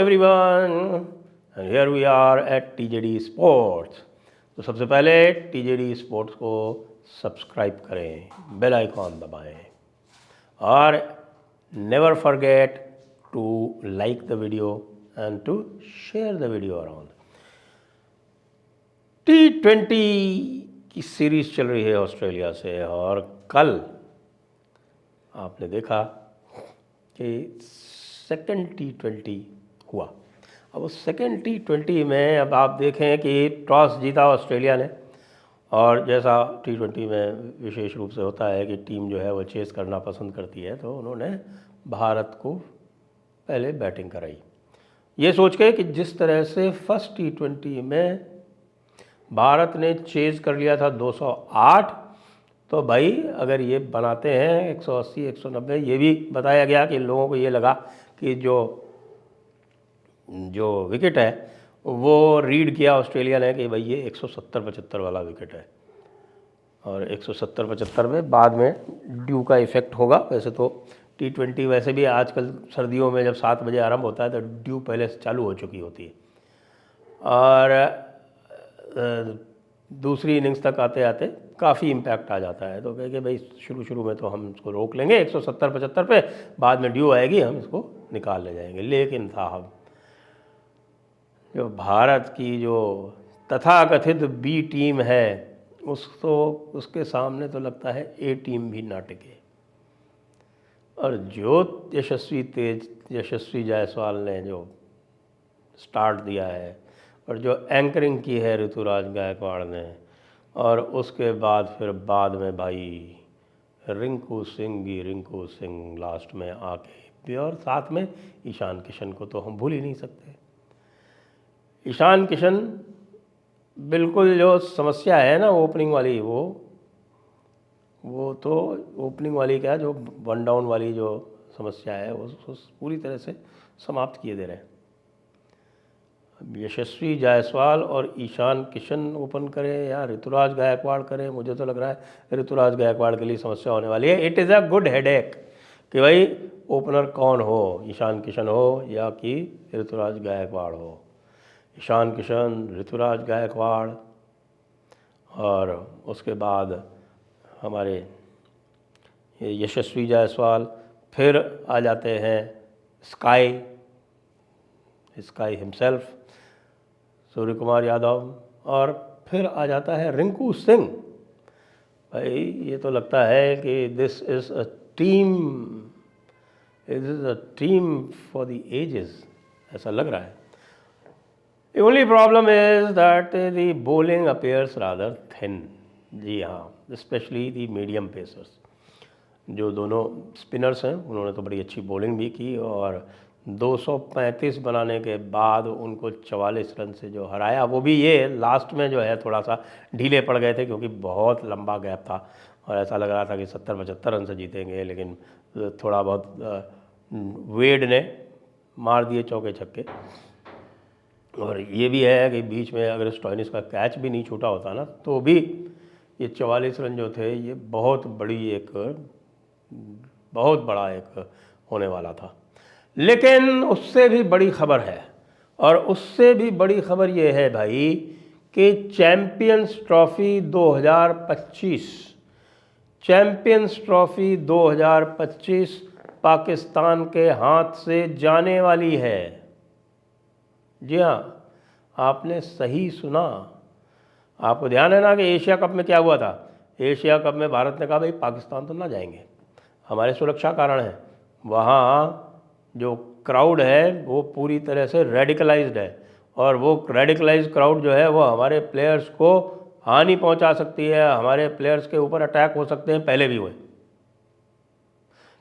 everyone, and here we are at TJD Sports. तो सबसे पहले TJD Sports को सब्सक्राइब करें, बेल आइकॉन दबाएं और never forget to like the video and to share the video around. T20 की series चल रही है ऑस्ट्रेलिया से और कल आपने देखा कि सेकेंड T20 हुआ। अब उस सेकेंड T20 में अब आप देखें कि टॉस जीता ऑस्ट्रेलिया ने, और जैसा T20 में विशेष रूप से होता है कि टीम जो है वो चेस करना पसंद करती है, तो उन्होंने भारत को पहले बैटिंग कराई, ये सोच के कि जिस तरह से फर्स्ट T20 में भारत ने चेज कर लिया था 208, तो भाई अगर ये बनाते हैं 180 190, ये भी बताया गया कि लोगों को ये लगा कि जो विकेट है वो रीड किया ऑस्ट्रेलिया ने कि भाई ये 170-75 वाला विकेट है, और 170-75 में बाद में ड्यू का इफ़ेक्ट होगा। वैसे तो T20 वैसे भी आजकल सर्दियों में जब 7 बजे आरंभ होता है तो ड्यू पहले से चालू हो चुकी होती है, और दूसरी इनिंग्स तक आते आते काफ़ी इम्पैक्ट आ जाता है। तो कहे कि भाई शुरू में तो हम इसको रोक लेंगे 170-75 पे, बाद में ड्यू आएगी हम इसको निकाल ले जाएंगे। लेकिन साहब जो भारत की जो तथाकथित बी टीम है उसके सामने तो लगता है ए टीम भी ना टिके, और जो यशस्वी जायसवाल ने जो स्टार्ट दिया है और जो एंकरिंग की है ऋतुराज गायकवाड़ ने, और उसके बाद में भाई रिंकू सिंह लास्ट में आके भी, और साथ में ईशान किशन को तो हम भूल ही नहीं सकते। ईशान किशन बिल्कुल जो समस्या है ना ओपनिंग वाली, वो तो ओपनिंग वाली क्या, जो वन डाउन वाली जो समस्या है वो पूरी तरह से समाप्त किए दे रहे हैं। यशस्वी जायसवाल और ईशान किशन ओपन करें या ऋतुराज गायकवाड़ करें, मुझे तो लग रहा है ऋतुराज गायकवाड़ के लिए समस्या होने वाली है। It is a good headache कि भाई ओपनर कौन हो, ईशान किशन हो या कि ऋतुराज गायकवाड़ हो। ईशान किशन, ऋतुराज गायकवाड़, और उसके बाद हमारे यशस्वी जायसवाल, फिर आ जाते हैं स्काई हिमसेल्फ सूर्य कुमार यादव, और फिर आ जाता है रिंकू सिंह। भाई ये तो लगता है कि this is a team for the ages, ऐसा लग रहा है। The only problem is that the bowling appears rather thin. जी हाँ, especially the medium pacers, जो दोनों स्पिनर्स हैं उन्होंने तो बड़ी अच्छी बॉलिंग भी की, और 235 बनाने के बाद उनको 44 रन से जो हराया, वो भी ये लास्ट में जो है थोड़ा सा ढीले पड़ गए थे क्योंकि बहुत लंबा गैप था और ऐसा लग रहा था कि 70-75 रन से जीतेंगे, लेकिन थोड़ा बहुत वेड ने मार दिए चौके छक्के। और ये भी है कि बीच में अगर स्टॉइनिस का कैच भी नहीं छूटा होता ना, तो भी ये 44 रन जो थे ये बहुत बड़ा एक होने वाला था। लेकिन उससे भी बड़ी खबर है, और उससे भी बड़ी खबर ये है भाई कि चैम्पियंस ट्रॉफी 2025 पाकिस्तान के हाथ से जाने वाली है। जी हाँ, आपने सही सुना। आपको ध्यान है ना कि एशिया कप में क्या हुआ था? एशिया कप में भारत ने कहा भाई पाकिस्तान तो ना जाएंगे, हमारे सुरक्षा कारण है। वहाँ जो क्राउड है वो पूरी तरह से रेडिकलाइज्ड है, और वो रेडिकलाइज्ड क्राउड जो है वो हमारे प्लेयर्स को हानि पहुँचा सकती है, हमारे प्लेयर्स के ऊपर अटैक हो सकते हैं, पहले भी हुए।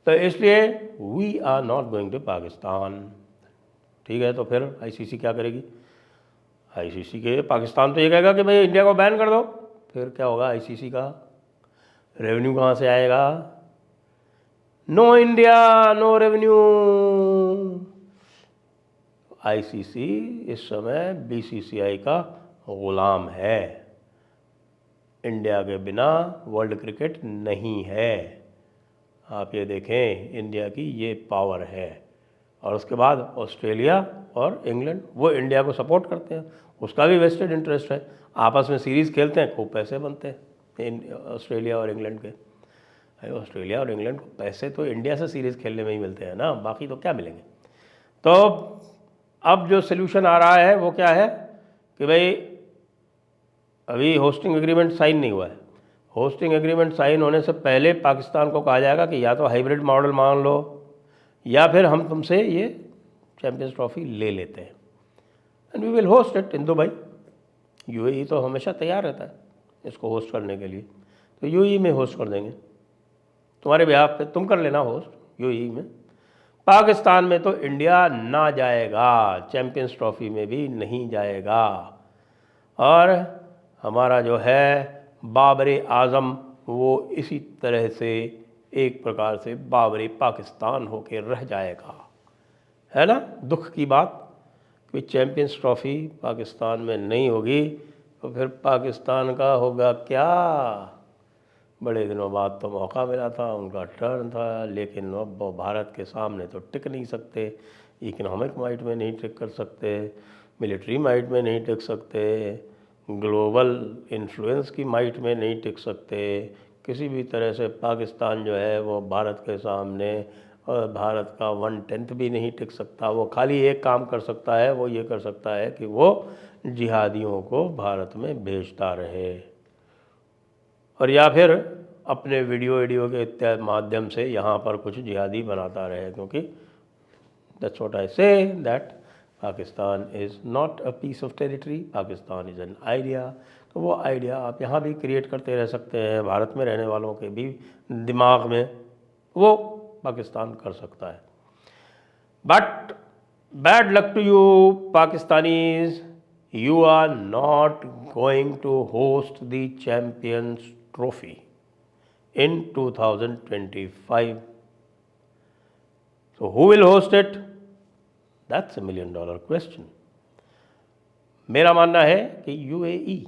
तो इसलिए we are not going to Pakistan. ठीक है, तो फिर आईसीसी क्या करेगी? आईसीसी के पाकिस्तान तो ये कहेगा कि भाई इंडिया को बैन कर दो, फिर क्या होगा? आईसीसी का रेवेन्यू कहाँ से आएगा? No India no revenue. ICC इस समय बीसीसीआई का गुलाम है। इंडिया के बिना वर्ल्ड क्रिकेट नहीं है। आप ये देखें, इंडिया की ये पावर है, और उसके बाद ऑस्ट्रेलिया और इंग्लैंड वो इंडिया को सपोर्ट करते हैं, उसका भी वेस्टेड इंटरेस्ट है, आपस में सीरीज़ खेलते हैं, खूब पैसे बनते हैं ऑस्ट्रेलिया और इंग्लैंड के। अरे ऑस्ट्रेलिया और इंग्लैंड को पैसे तो इंडिया से सीरीज़ खेलने में ही मिलते हैं ना, बाकी तो क्या मिलेंगे। तो अब जो सल्यूशन आ रहा है वो क्या है कि भाई अभी होस्टिंग एग्रीमेंट साइन नहीं हुआ है, होस्टिंग एग्रीमेंट साइन होने से पहले पाकिस्तान को कहा जाएगा कि या तो हाइब्रिड मॉडल मान लो या फिर हम तुमसे ये चैम्पियंस ट्रॉफी ले लेते हैं and we will host it in Dubai. UAE तो हमेशा तैयार रहता है इसको होस्ट करने के लिए, तो यूएई में होस्ट कर देंगे तुम्हारे बिहाफ पे, तुम कर लेना होस्ट यूएई में। पाकिस्तान में तो इंडिया ना जाएगा, चैम्पियंस ट्रॉफी में भी नहीं जाएगा, और हमारा जो है बाबर आज़म वो इसी तरह से एक प्रकार से बाबर पाकिस्तान होके रह जाएगा, है ना। दुख की बात कि चैम्पियंस ट्रॉफी पाकिस्तान में नहीं होगी तो फिर पाकिस्तान का होगा क्या। बड़े दिनों बाद तो मौका मिला था, उनका टर्न था, लेकिन अब वो भारत के सामने तो टिक नहीं सकते, इकोनॉमिक माइट में नहीं टिक कर सकते, मिलिट्री माइट में नहीं टिक सकते, ग्लोबल इन्फ्लुएंस की माइट में नहीं टिक सकते, किसी भी तरह से पाकिस्तान जो है वो भारत के सामने और भारत का 1/10 भी नहीं टिक सकता। वो खाली एक काम कर सकता है, वो ये कर सकता है कि वो जिहादियों को भारत में भेजता रहे और या फिर अपने वीडियो के इत्यादि माध्यम से यहाँ पर कुछ जिहादी बनाता रहे, क्योंकि that's what I say that Pakistan is not a piece of territory, Pakistan is an idea. तो वो आइडिया आप यहाँ भी क्रिएट करते रह सकते हैं, भारत में रहने वालों के भी दिमाग में वो पाकिस्तान कर सकता है। But bad luck to you Pakistanis, you are not going to host the Champions Trophy in 2025. So who will host it? That's $1 million question. मेरा मानना है कि यूएई,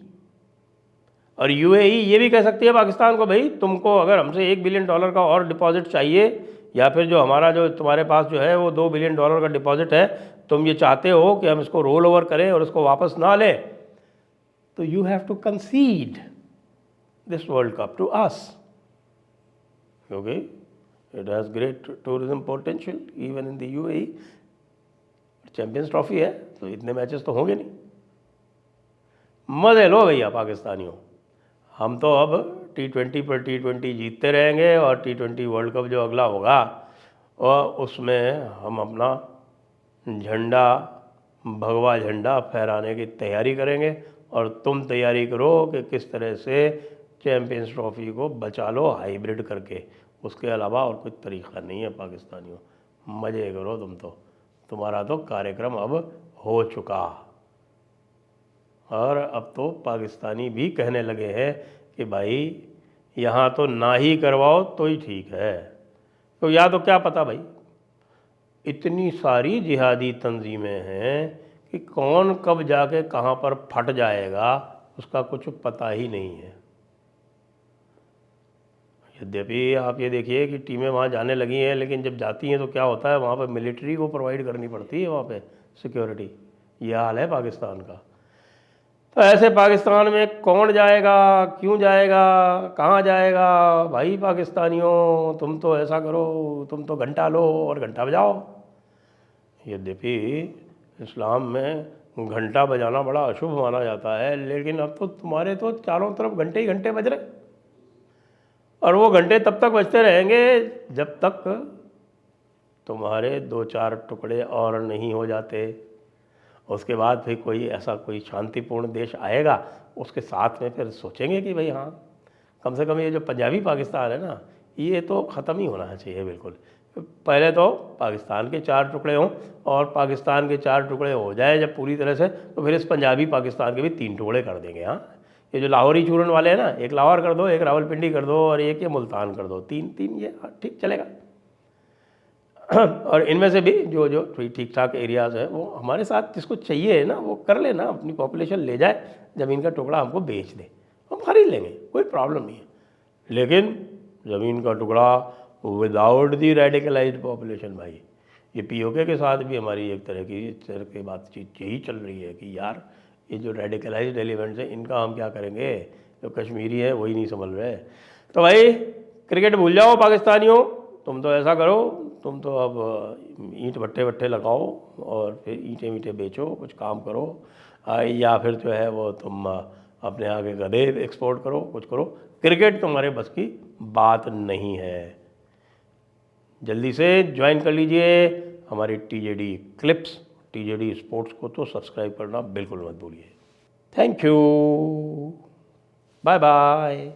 और यूएई ये भी कह सकती है पाकिस्तान को, भाई तुमको अगर हमसे $1 बिलियन का और डिपॉजिट चाहिए, या फिर जो हमारा जो तुम्हारे पास जो है वो $2 बिलियन का डिपॉजिट है, तुम ये चाहते हो कि हम इसको रोल ओवर करें और इसको वापस ना लें, तो you have to consider this world cup to us, क्योंकि it has great tourism potential even in the UAE. Champions trophy है तो इतने मैचेस तो होंगे नहीं। मज़े लो भैया पाकिस्तानियों, हम तो अब T20 पर T20 जीतते रहेंगे और T20 वर्ल्ड कप जो अगला होगा और उसमें हम अपना झंडा, भगवा झंडा फहराने की तैयारी करेंगे, और तुम तैयारी करो कि किस तरह से चैम्पियंस ट्रॉफी को बचा लो हाइब्रिड करके। उसके अलावा और कोई तरीक़ा नहीं है पाकिस्तानियों, मज़े करो तुम तो, तुम्हारा तो कार्यक्रम अब हो चुका। और अब तो पाकिस्तानी भी कहने लगे हैं कि भाई यहाँ तो ना ही करवाओ तो ही ठीक है। तो या तो क्या पता भाई, इतनी सारी जिहादी तंजीमें हैं कि कौन कब जाके कहाँ पर फट जाएगा उसका कुछ पता ही नहीं है। यद्यपि आप ये देखिए कि टीमें वहाँ जाने लगी हैं, लेकिन जब जाती हैं तो क्या होता है, वहाँ पर मिलिट्री को प्रोवाइड करनी पड़ती है, वहाँ पे सिक्योरिटी। ये हाल है पाकिस्तान का। तो ऐसे पाकिस्तान में कौन जाएगा, क्यों जाएगा, कहाँ जाएगा? भाई पाकिस्तानियों, तुम तो ऐसा करो, तुम तो घंटा लो और घंटा बजाओ। यद्यपि इस्लाम में घंटा बजाना बड़ा अशुभ माना जाता है, लेकिन अब तो तुम्हारे तो चारों तरफ घंटे ही घंटे बज रहे, और वो घंटे तब तक बजते रहेंगे जब तक तुम्हारे 2-4 टुकड़े और नहीं हो जाते। उसके बाद फिर कोई ऐसा कोई शांतिपूर्ण देश आएगा, उसके साथ में फिर सोचेंगे कि भाई हाँ, कम से कम ये जो पंजाबी पाकिस्तान है ना, ये तो ख़त्म ही होना चाहिए बिल्कुल। पहले तो पाकिस्तान के 4 टुकड़े हों, और पाकिस्तान के 4 टुकड़े हो जाए जब पूरी तरह से, तो फिर इस पंजाबी पाकिस्तान के भी 3 टुकड़े कर देंगे। हाँ, ये जो लाहौरी चूरन वाले हैं ना, एक लाहौर कर दो, एक रावलपिंडी कर दो, और एक ये मुल्तान कर दो, 3-3 ये ठीक चलेगा। और इनमें से भी जो जो ठीक ठाक एरियाज़ हैं, वो हमारे साथ जिसको चाहिए है ना, वो कर लेना, अपनी पॉपुलेशन ले जाए, ज़मीन का टुकड़ा हमको बेच दे, हम खरीद लेंगे, कोई प्रॉब्लम नहीं है। लेकिन ज़मीन का टुकड़ा विदाउट दी रेडिकलाइज्ड पॉपुलेशन भाई, ये पीओके के साथ भी हमारी एक तरह की बातचीत यही चल रही है कि यार ये जो रेडिकलाइज्ड एलिमेंट्स हैं इनका हम क्या करेंगे, जो कश्मीरी है वही नहीं समझ रहे। तो भाई क्रिकेट भूल जाओ पाकिस्तानियों, तुम तो ऐसा करो, तुम तो अब ईंट भट्टे लगाओ और फिर ईंटें वींटें बेचो, कुछ काम करो, या फिर जो है वो तुम अपने आगे गधे एक्सपोर्ट करो, कुछ करो। क्रिकेट तुम्हारे बस की बात नहीं है। जल्दी से ज्वाइन कर लीजिए हमारी टीजेडी क्लिप्स, टीजेडी स्पोर्ट्स को तो सब्सक्राइब करना बिल्कुल मत भूलिए। Thank you, bye bye.